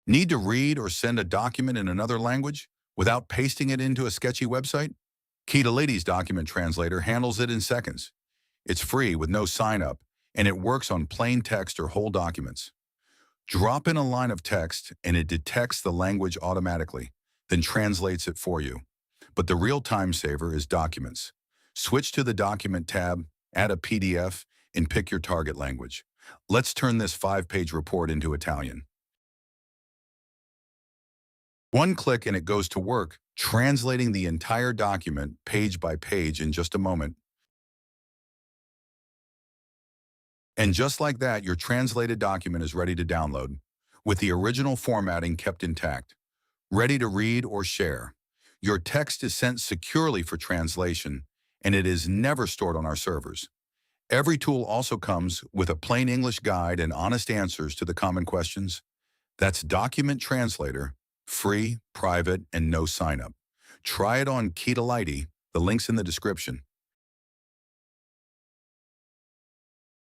Need to read or send a document in another language without pasting it into a sketchy website? Kitolity's document translator handles it in seconds. It's free with no sign-up, and it works on plain text or whole documents. Drop in a line of text, and it detects the language automatically, then translates it for you. But the real time saver is documents. Switch to the Document tab, add a PDF, and pick your target language. Let's turn this 5-page report into Italian. One click and it goes to work, translating the entire document page by page in just a moment. And just like that, your translated document is ready to download, with the original formatting kept intact, ready to read or share. Your text is sent securely for translation, and it is never stored on our servers. Every tool also comes with a plain English guide and honest answers to the common questions. That's Document Translator, free, private, and no sign-up. Try it on Kitolity. The link's in the description.